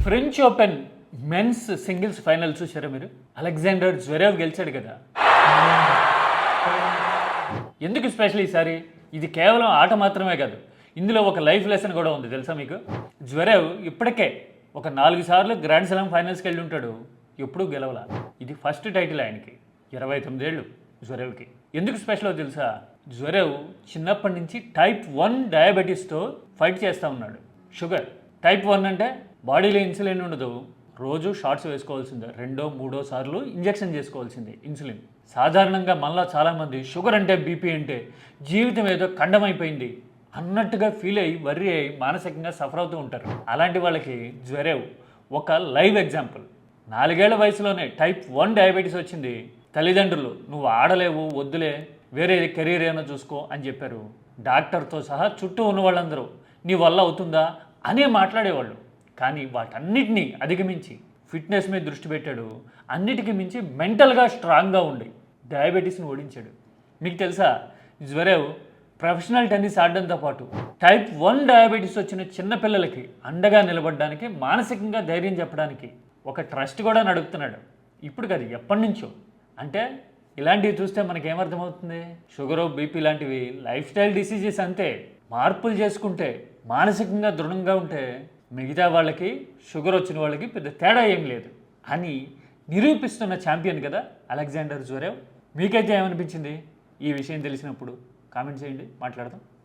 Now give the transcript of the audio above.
French Open men's singles final చూసారా మీరు? Alexander Zverev గెలిచాడు కదా. ఎందుకు స్పెషల్ ఈసారి? ఇది కేవలం ఆట మాత్రమే కాదు, ఇందులో ఒక లైఫ్ లెసన్ కూడా ఉంది తెలుసా మీకు? జ్వరేవ్ ఇప్పటికే ఒక 4 సార్లు గ్రాండ్ స్లామ్ ఫైనల్స్కి వెళ్ళి ఉంటాడు, ఎప్పుడూ గెలవలా. ఇది ఫస్ట్ టైటిల్ ఆయనకి. 29 ఏళ్ళు జ్వరేవ్కి. ఎందుకు స్పెషల్ తెలుసా? జ్వరేవ్ చిన్నప్పటి నుంచి టైప్ 1 డయాబెటీస్తో ఫైట్ చేస్తూ ఉన్నాడు. షుగర్ టైప్ 1 అంటే బాడీలో ఇన్సులిన్ ఉండదు, రోజు షార్ట్స్ వేసుకోవాల్సిందే, 2-3 సార్లు ఇంజెక్షన్ చేసుకోవాల్సిందే ఇన్సులిన్. సాధారణంగా మనలో చాలామంది షుగర్ అంటే బీపీ అంటే జీవితం ఏదో ఖండమైపోయింది అన్నట్టుగా ఫీల్ అయ్యి వర్రీ అయ్యి మానసికంగా సఫర్ అవుతూ ఉంటారు. అలాంటి వాళ్ళకి జ్వరేవ్ ఒక లైవ్ ఎగ్జాంపుల్. 4 ఏళ్ల వయసులోనే టైప్ 1 డయాబెటీస్ వచ్చింది. తల్లిదండ్రులు నువ్వు ఆడలేవు, వద్దులే, వేరే కెరీర్ ఏమైనా చూసుకో అని చెప్పారు. డాక్టర్తో సహా చుట్టూ ఉన్న వాళ్ళందరూ నీ వల్ల అవుతుందా అనే మాట్లాడేవాళ్ళు. కానీ వాటన్నిటినీ అధిగమించి ఫిట్నెస్ మీద దృష్టి పెట్టాడు. అన్నిటికీ మించి మెంటల్గా స్ట్రాంగ్గా ఉండి డయాబెటీస్ని ఓడించాడు. మీకు తెలుసా, జ్వరేవ్ ప్రొఫెషనల్ టెన్నిస్ ఆడడంతో పాటు టైప్ 1 డయాబెటీస్ వచ్చిన చిన్నపిల్లలకి అండగా నిలబడడానికి, మానసికంగా ధైర్యం చెప్పడానికి ఒక ట్రస్ట్ కూడా నడుపుతున్నాడు. ఇప్పుడు కాదు, ఎప్పటి నుంచో. అంటే ఇలాంటివి చూస్తే మనకేమర్థమవుతుంది? షుగరు, బీపీ లాంటివి లైఫ్ స్టైల్ డిసీజెస్ అంతే. మార్పులు చేసుకుంటే, మానసికంగా దృఢంగా ఉంటే మిగతా వాళ్ళకి, షుగర్ వచ్చిన వాళ్ళకి పెద్ద తేడా ఏం లేదు అని నిరూపిస్తున్న ఛాంపియన్ కదా అలెగ్జాండర్ జ్వరేవ్. మీకైతే ఏమనిపించింది ఈ విషయం తెలిసినప్పుడు? కామెంట్ చేయండి, మాట్లాడదాం.